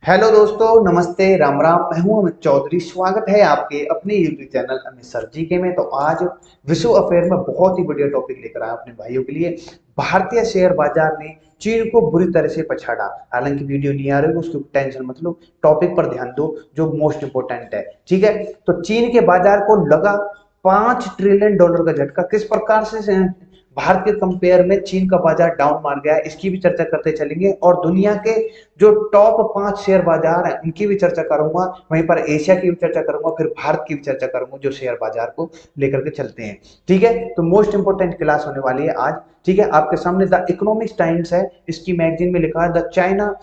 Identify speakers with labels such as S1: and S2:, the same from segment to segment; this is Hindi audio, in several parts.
S1: हेलो दोस्तों, नमस्ते, राम राम। मैं हूं अमित चौधरी। स्वागत है आपके अपने यूट्यूब चैनल अमित सर जी के में। तो आज विश्व अफेयर में बहुत ही बढ़िया टॉपिक लेकर आया अपने भाइयों के लिए। भारतीय शेयर बाजार ने चीन को बुरी तरह से पछाड़ा। हालांकि वीडियो नहीं आ रही, उसकी टेंशन मत लो, टॉपिक पर ध्यान दो जो मोस्ट इंपोर्टेंट है। ठीक है, तो चीन के बाजार को लगा $5 ट्रिलियन का झटका। किस प्रकार से भारत के कंपेयर में चीन का बाजार डाउन मार गया है, इसकी भी चर्चा करते चलेंगे। और दुनिया के जो टॉप 5 शेयर बाजार हैं उनकी भी चर्चा करूंगा। वहीं पर एशिया की भी चर्चा करूंगा, फिर भारत की भी चर्चा करूंगा जो शेयर बाजार को लेकर के चलते हैं। ठीक है, तो मोस्ट इंपोर्टेंट क्लास होने वाली है आज। ठीक है, आपके सामने द इकोनॉमिक्स टाइम्स है, इसकी मैगजीन में लिखा है the China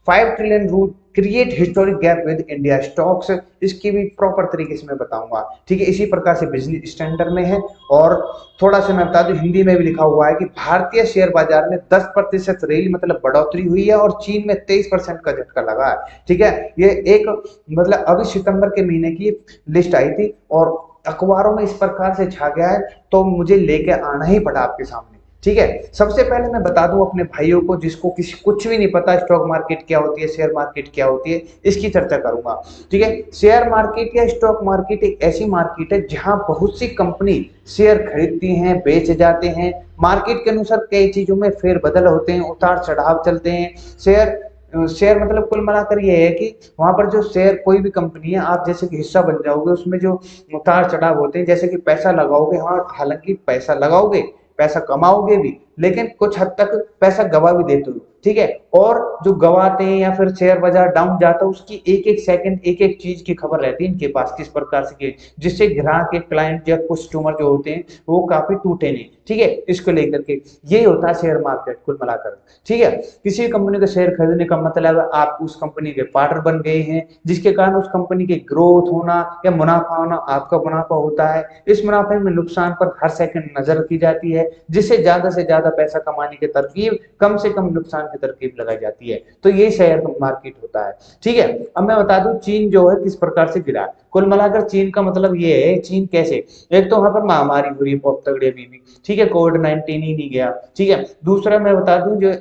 S1: 5 trillion rout create historic gap with India stocks. इसकी भी प्रॉपर तरीके से मैं बताऊंगा। ठीक है, इसी प्रकार से बिजनेस स्टैंडर्ड में है। और थोड़ा सा मैं बता दूं, हिंदी में भी लिखा हुआ है कि भारतीय शेयर बाजार में 10% रेल मतलब बढ़ोतरी हुई है और चीन में 23% का झटका लगा है। ठीक है, ये एक मतलब अभी सितंबर के महीने की लिस्ट आई थी और अखबारों में इस प्रकार से छा गया है, तो मुझे लेके आना ही पड़ा आपके सामने। ठीक है, सबसे पहले मैं बता दूं अपने भाइयों को जिसको किसी कुछ भी नहीं पता स्टॉक मार्केट क्या होती है, शेयर मार्केट क्या होती है, इसकी चर्चा करूंगा। ठीक है, शेयर मार्केट या स्टॉक मार्केट एक ऐसी मार्केट है जहां बहुत सी कंपनी शेयर खरीदती हैं, बेच जाते हैं। मार्केट के अनुसार कई चीजों में फेरबदल होते हैं, उतार चढ़ाव चलते हैं। शेयर शेयर मतलब कुल मिलाकर ये है कि वहां पर जो शेयर कोई भी कंपनी है, आप जैसे कि हिस्सा बन जाओगे, उसमें जो उतार चढ़ाव होते हैं, जैसे कि पैसा लगाओगे, हाँ हालांकि पैसा लगाओगे, पैसा कमाओगे भी, लेकिन कुछ हद तक पैसा गवा भी देते हो। ठीक है, और जो गवाते हैं या फिर शेयर बाजार डाउन जाता है, उसकी एक एक सेकंड एक एक चीज की खबर रहती है इनके पास, किस प्रकार से जिससे ग्राहक के क्लाइंट या कस्टमर जो होते हैं वो काफी टूटे नहीं। ठीक है, इसको लेकर के यही होता है शेयर मार्केट कुल मिलाकर। ठीक है, किसी कंपनी का शेयर खरीदने का मतलब है आप उस कंपनी के पार्टनर बन गए हैं, जिसके कारण उस कंपनी के ग्रोथ होना या मुनाफा होना आपका मुनाफा होता है। इस मुनाफे में नुकसान पर हर सेकंड नजर रखी जाती है, जिससे ज्यादा से ज्यादा पैसा कमाने की तरकीब, कम से कम नुकसान की तरकीब लगाई जाती है। तो ये शेयर मार्केट होता है। ठीक है, अब मैं बता दूं चीन जो है किस प्रकार से गिरा। कुल मिलाकर चीन का मतलब ये है, चीन कैसे, एक तो वहां पर महामारी हो रही है बहुत तगड़ी अभी भी। ठीक है, कोविड-19 ही नहीं गया। ठीक है, दूसरा मैं बता दूं जो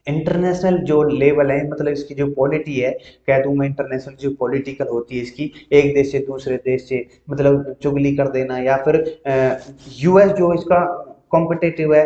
S1: इंटरनेशनल जो लेवल है, मतलब इसकी जो पॉलिटी है, कह दूं मैं इंटरनेशनल जो पॉलिटिकल होती है इसकी, एक देश से दूसरे देश से मतलब चुगली कर देना, या फिर यूएस जो इसका कॉम्पिटेटिव है,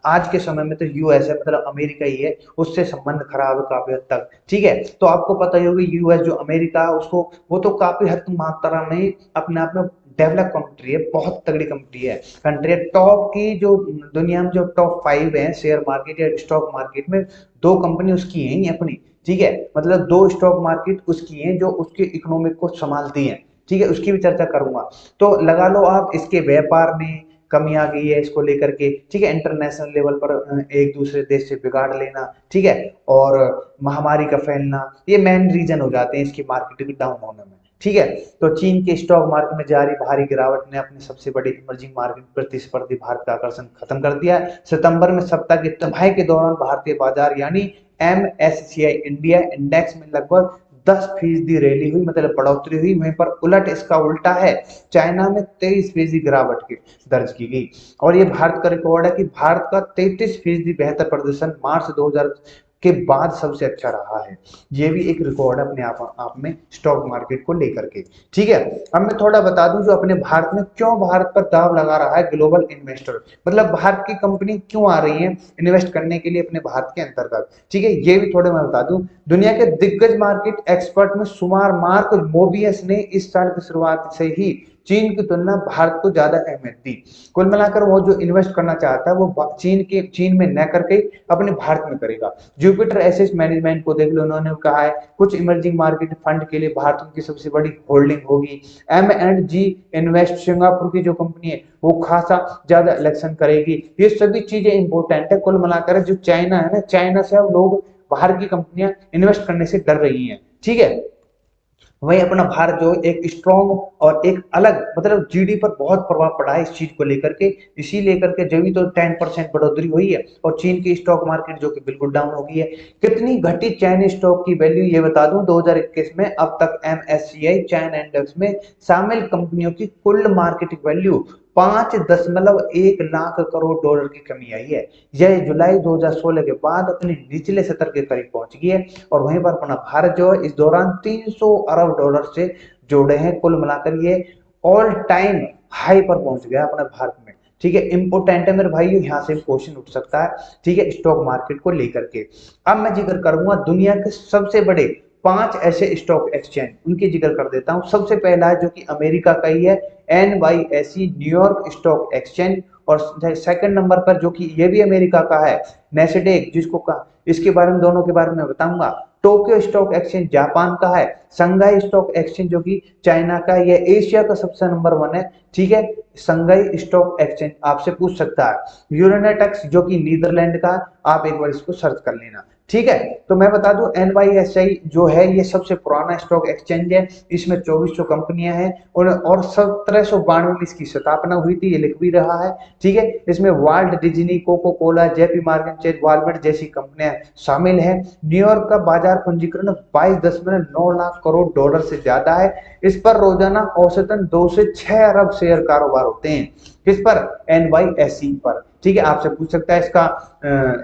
S1: आज के समय में तो यूएस है, मतलब अमेरिका ही है, उससे संबंध खराब है काफी हद तक। ठीक है, तो आपको पता ही होगा यूएस जो अमेरिका है उसको, वो तो काफी हद मात्रा में अपने आप में डेवलप कंट्री है, बहुत तगड़ी कंट्री है। टॉप की जो दुनिया में जो टॉप 5 है शेयर मार्केट या स्टॉक मार्केट में, 2 कंपनी उसकी हैं ही अपनी। ठीक है, मतलब 2 स्टॉक मार्केट उसकी हैं जो उसके इकोनॉमिक को संभालती हैं। ठीक है, उसकी भी चर्चा करूंगा। तो लगा लो आप इसके व्यापार में कमी आ गई है इसको लेकर के। ठीक है, इंटरनेशनल लेवल पर एक दूसरे देश से बिगाड़ लेना, ठीक है, और महामारी का फैलना, ये मेन रीजन हो जाते हैं इसकी मार्केट डाउन होने में। ठीक है, तो चीन के स्टॉक मार्केट में जारी भारी गिरावट ने अपने सबसे बड़े इमर्जिंग मार्केट प्रतिस्पर्धी भारत का आकर्षण खत्म कर दिया। सितंबर में सप्ताह के तबाही के दौरान भारतीय बाजार यानी एमएससीआई इंडिया इंडेक्स में लगभग 10% रैली हुई, मतलब बढ़ोतरी हुई। वहीं पर उलट इसका उल्टा है, चाइना में 23% गिरावट की दर्ज की गई। और ये भारत का रिकॉर्ड है कि भारत का 33% बेहतर प्रदर्शन मार्च 2000 के बाद सबसे अच्छा रहा है। ये भी एक रिकॉर्ड है अपने आप में स्टॉक मार्केट को लेकर के। ठीक है, अब मैं थोड़ा बता दूं जो अपने भारत में क्यों भारत पर दाव लगा रहा है ग्लोबल इन्वेस्टर, मतलब भारत की कंपनी क्यों आ रही है इन्वेस्ट करने के लिए अपने भारत के अंतर्गत। ठीक है, ये भी थोड़े मैं बता दूं। दुनिया के दिग्गज मार्केट एक्सपर्ट में शुमार मार्क मोबियस ने इस साल की शुरुआत से ही चीन की तुलना भारत को ज्यादा अहमियत दी। कुल मिलाकर वो जो इन्वेस्ट करना चाहता है वो चीन में न करके अपने भारत में करेगा। जुपिटर एसेट मैनेजमेंट को देख लो, उन्होंने कहा है कुछ इमर्जिंग मार्केट फंड के लिए भारत की सबसे बड़ी होल्डिंग होगी। M&G इन्वेस्ट सिंगापुर की जो कंपनी है वो खासा ज्यादा इलेक्शन करेगी। ये सभी चीजें इंपॉर्टेंट है। कुल मिलाकर जो चाइना है ना, चाइना से अब लोग बाहर की कंपनियां इन्वेस्ट करने से डर रही हैं। ठीक है, वहीं अपना भारत जो एक स्ट्रॉन्ग और एक अलग मतलब जीडी पर बहुत प्रभाव पड़ा है इस चीज को लेकर के, इसी लेकर के जब तो 10% बढ़ोतरी हुई है। और चीन की स्टॉक मार्केट जो कि बिल्कुल डाउन हो गई है। कितनी घटी चाइनीज स्टॉक की वैल्यू ये बता दूं, 2021 में अब तक एमएससीआई चाइना इंडेक्स में शामिल कंपनियों की कुल मार्केट वैल्यू $5.1 लाख करोड़ की कमी आई है। यह जुलाई 2016 के बाद अपने निचले स्तर के करीब पहुंच गई है। और वहीं पर अपना भारत जो है इस दौरान $300 अरब से जोड़े हैं। कुल मिलाकर ये ऑल टाइम हाई पर पहुंच गया अपने भारत में। ठीक है, इंपोर्टेंट है मेरे भाइयों, यहाँ से क्वेश्चन उठ सकता है। ठीक है, स्टॉक मार्केट को लेकर के अब मैं जिक्र करूंगा दुनिया के सबसे बड़े 5 ऐसे स्टॉक एक्सचेंज, उनकी जिक्र कर देता हूं। सबसे पहला है जो कि अमेरिका का ही है, NYSE न्यूयॉर्क स्टॉक एक्सचेंज। और सेकंड नंबर पर जो कि ये भी अमेरिका का है, नेस्डेक, जिसको का इसके बारे में दोनों के बारे में बताऊंगा। टोक्यो स्टॉक एक्सचेंज जापान का है, संघाई स्टॉक एक्सचेंज जो कि चाइना का, ये एशिया का सबसे नंबर 1 है। ठीक है, संघाई स्टॉक एक्सचेंज आपसे पूछ सकता है। यूरोनेटेक्स जो कि नीदरलैंड का, आप एक बार इसको सर्च कर लेना। ठीक है, तो मैं बता दूं NYSE जो है ये सबसे पुराना स्टॉक एक्सचेंज है। इसमें 2400 कंपनियां हैं और 1792 में इसकी स्थापना हुई थी, ये लिख भी रहा है। ठीक है, इसमें Walt Disney, Coca Cola, JP Morgan Chase, Walmart जैसी कंपनियां शामिल हैं। न्यूयॉर्क का बाजार पंजीकरण 22.9 लाख करोड़ से ज्यादा है। इस पर रोजाना औसतन 2 से 6 अरब शेयर कारोबार होते हैं। किस पर? NYSE पर। ठीक है, आपसे पूछ सकता है इसका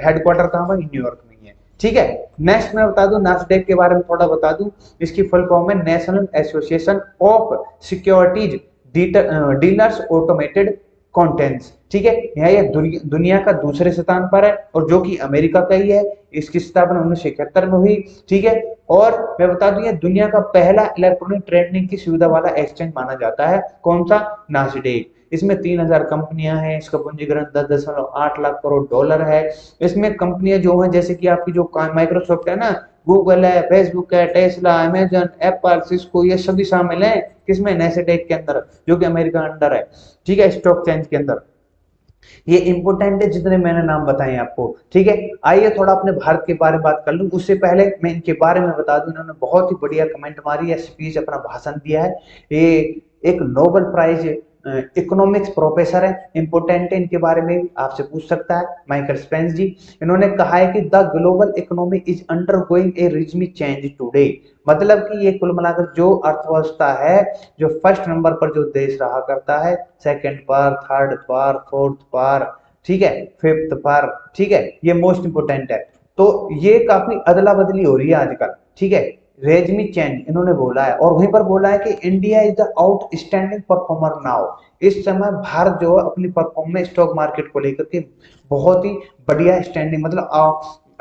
S1: हेडक्वार्टर कहाँ पर? न्यूयॉर्क में ही है। ठीक है, नेक्स्ट मैं बता दूं नास्डैक के बारे में थोड़ा बता दूं। इसकी फुल फॉर्म है national association of securities dealers automated contents. ठीक है, यह दुनिया का दूसरे स्थान पर है और जो कि अमेरिका का ही है। इसकी स्थापना 1971 में हुई। ठीक है, और मैं बता दूं ये दुनिया का पहला इलेक्ट्रॉनिक ट्रेडिंग की सुविधा वाला एक्सचेंज माना जाता है। कौन सा? नास्डैक। इसमें 3000 कंपनियां हैं। इसका पंजीकरण 10.8 लाख करोड़ है। इसमें कंपनियां जो हैं जैसे कि आपकी जो माइक्रोसॉफ्ट है ना, गूगल है, फेसबुक है, टेस्ला, अमेजन, एप्पल, सिस्को, ये सभी शामिल हैं। किसमें? नेस्डैक के अंदर, जो कि अमेरिका अंडर है। ठीक है, स्टॉक चेंज के अंदर। ये इंपोर्टेंट है जितने मैंने नाम बताए आपको। ठीक है, आइए थोड़ा अपने भारत के बारे में बात कर लूं। उससे पहले मैं इनके बारे में बता दूं, इन्होंने बहुत ही बढ़िया कमेंट मारी है, स्पीच, अपना भाषण दिया है। ये एक नोबेल प्राइज इकोनॉमिक्स प्रोफेसर है। इंपोर्टेंट है, इनके बारे में भी आपसे पूछ सकता है, माइकल स्पेंस जी। इन्होंने कहा है कि the global economy is undergoing a regime change today. मतलब कि ये कुल मिलाकर जो अर्थव्यवस्था है, जो फर्स्ट नंबर पर जो देश रहा करता है, सेकंड पर, थर्ड पर, फोर्थ पर, ठीक है, फिफ्थ पर, ठीक है, ये मोस्ट इंपोर्टेंट है। तो ये काफी अदला बदली हो रही है आजकल। ठीक है, रेजमी चेंज इन्होंने बोला है। और वहीं पर बोला है कि India is the outstanding performer now. इस समय भारत जो है अपनी परफॉर्मेंस स्टॉक मार्केट को लेकर के बहुत ही बढ़िया स्टैंडिंग, मतलब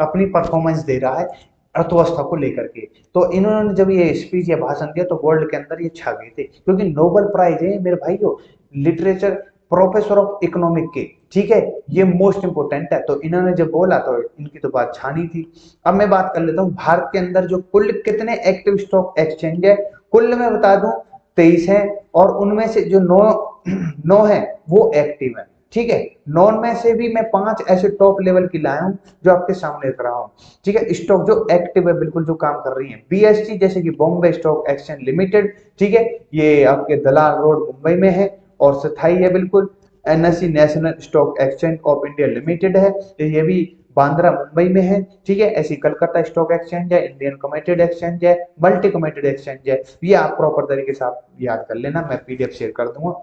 S1: अपनी परफॉर्मेंस दे रहा है अर्थव्यवस्था को लेकर के। तो इन्होंने जब ये स्पीच या भाषण दिया तो वर्ल्ड के अंदर ये छा गए थे, क्योंकि नोबेल प्राइज है मेरे भाइयों, लिटरेचर, प्रोफेसर ऑफ इकोनॉमिक के। ठीक है, ये मोस्ट इंपोर्टेंट है। तो इन्होंने जब बोला तो इनकी तो बात छानी थी। अब मैं बात कर लेता हूँ भारत के अंदर जो कुल कितने एक्टिव स्टॉक एक्सचेंज है। कुल मैं बता दूं 23 है, और उनमें से जो 9 है वो एक्टिव है। ठीक है, नॉन में से भी मैं 5 ऐसे टॉप लेवल की लाया हूं जो आपके सामने रख रहा हूं। ठीक है, स्टॉक जो एक्टिव है, बिल्कुल जो काम कर रही है। BSE जैसे कि बॉम्बे स्टॉक एक्सचेंज लिमिटेड। ठीक है, ये आपके दलाल रोड मुंबई में है और स्थायी है बिल्कुल। NSE national stock exchange of India limited है, ये भी बांद्रा मुंबई में है। ठीक है, ऐसी कलकत्ता स्टॉक एक्सचेंज है, इंडियन कमेटेड एक्सचेंज है, मल्टी कमेटेड एक्सचेंज है। ये आप प्रॉपर तरीके से आप याद कर लेना, मैं PDF शेयर कर दूंगा,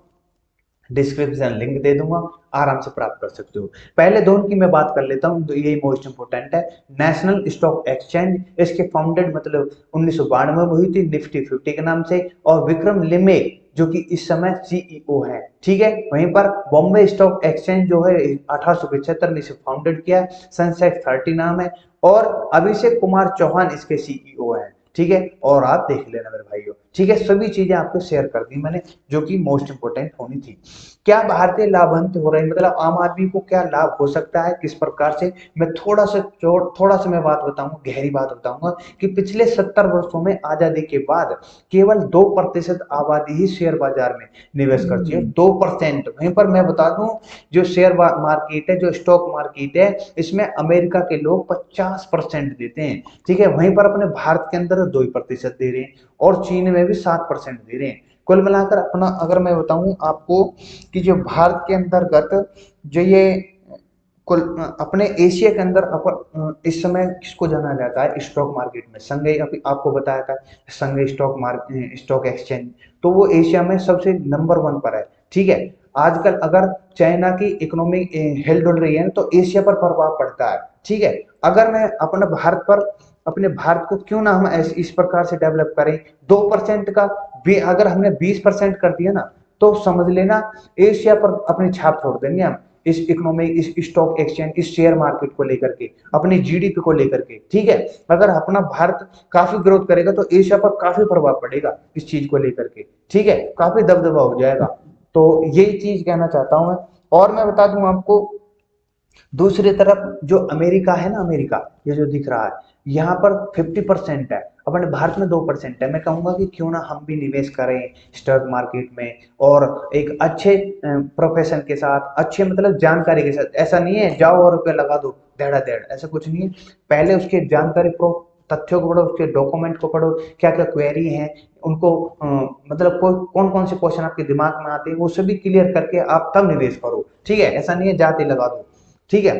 S1: डिस्क्रिप्शन लिंक दे दूंगा, आराम से प्राप्त कर सकते हो। पहले दोनों की मैं बात कर लेता हूं, तो यही मोस्ट इंपोर्टेंट है। नेशनल स्टॉक एक्सचेंज, इसके फाउंडेड मतलब 1992 में हुई थी, निफ्टी 50 के नाम से। और विक्रम लिमे जो कि इस समय CEO है। ठीक है, वहीं पर बॉम्बे स्टॉक एक्सचेंज जो है 1875 में इसे फाउंडेड किया, सनसेट 30 नाम है। और अभिषेक कुमार चौहान इसके CEO है। ठीक है, और आप देख लेना मेरे भाइयों। ठीक है, सभी चीजें आपको शेयर कर दी मैंने जो कि मोस्ट इंपोर्टेंट होनी थी। क्या भारतीय लाभान्वित हो रहे हैं, मतलब आम आदमी को क्या लाभ हो सकता है, किस प्रकार से, मैं थोड़ा सा मैं बात बताऊंगा, गहरी बात बताऊंगा कि पिछले 70 वर्षों में आजादी के बाद केवल 2% आबादी ही शेयर बाजार में निवेश करती है। 2%। वहीं पर मैं बता दूं जो शेयर मार्केट है, जो स्टॉक मार्केट है, इसमें अमेरिका के लोग 50% देते हैं। ठीक है, वहीं पर अपने भारत के अंदर 2% दे रहे हैं, और चीन में भी 7% दे रहे हैं। कुल मिलाकर अपना अगर मैं बताऊं आपको कि जो भारत के अंतर्गत जो ये कुल अपने एशिया के अंदर इस समय किसको जाना जाता है स्टॉक मार्केट में? संघई, अभी आपको बताया था, संघई स्टॉक एक्सचेंज, तो वो एशिया में सबसे नंबर 1 पर है। ठीक है, आजकल अगर चाइना की इकोनॉमी हिल डुल रही है तो एशिया पर प्रभाव पड़ता है। ठीक है, अगर मैं अपने भारत को क्यों ना हम इस प्रकार से डेवलप करें, 2% का भी अगर हमने 20% कर दिया ना, तो समझ लेना एशिया पर अपनी छाप छोड़ देंगे हम, इस इकोनॉमी, इस स्टॉक एक्सचेंज, इस शेयर मार्केट को लेकर के, अपनी जीडीपी को लेकर के। ठीक है, अगर अपना भारत काफी ग्रोथ करेगा तो एशिया पर काफी प्रभाव पड़ेगा इस चीज को लेकर के। ठीक है, काफी दबदबा हो जाएगा। तो यही चीज कहना चाहता हूं मैं। और मैं बता दूं आपको, दूसरी तरफ जो अमेरिका है ना, अमेरिका ये जो दिख रहा है, यहाँ पर 50% है, अपने भारत में 2% है। मैं कहूंगा कि क्यों ना हम भी निवेश करें स्टॉक मार्केट में, और एक अच्छे प्रोफेशन के साथ, अच्छे मतलब जानकारी के साथ। ऐसा नहीं है जाओ और रुपये लगा दो देड़ा देड़, ऐसा कुछ नहीं है। पहले उसके जानकारी प्रो तथ्यों को पढ़ो, उसके डॉक्यूमेंट को पढ़ो, क्या क्या क्वेरी है उनको, मतलब कौन कौन से क्वेश्चन आपके दिमाग में आते हैं, वो सभी क्लियर करके आप तब निवेश करो। ठीक है, ऐसा नहीं है जाते लगा दो। ठीक है,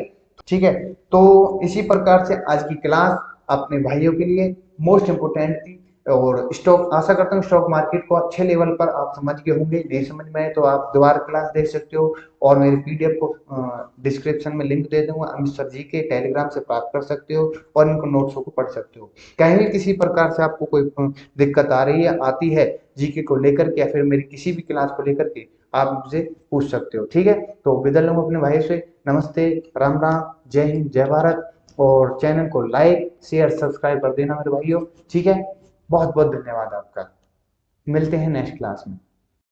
S1: ठीक है। तो इसी प्रकार से आज की क्लास अपने भाइयों के लिए मोस्ट इम्पोर्टेंट थी। और स्टॉक, आशा करता हूँ स्टॉक मार्केट को अच्छे लेवल पर आप समझ गए होंगे। नहीं समझ में आए तो आप दोबारा क्लास देख सकते हो, और मेरे पीडीएफ को डिस्क्रिप्शन में लिंक दे दूंगा, अमित सर जी के टेलीग्राम से प्राप्त कर सकते हो, और इनको नोट्सों को पढ़ सकते हो। कहीं भी किसी प्रकार से आपको कोई दिक्कत आ रही है, आती है जीके को लेकर के, या फिर मेरी किसी भी क्लास को लेकर के, आप मुझसे पूछ सकते हो। ठीक है, तो विदा लूंगा अपने भाई से। नमस्ते, राम राम, जय हिंद, जय भारत। और चैनल को लाइक शेयर सब्सक्राइब कर देना मेरे भाइयों। ठीक है, बहुत बहुत धन्यवाद आपका। मिलते हैं नेक्स्ट क्लास में।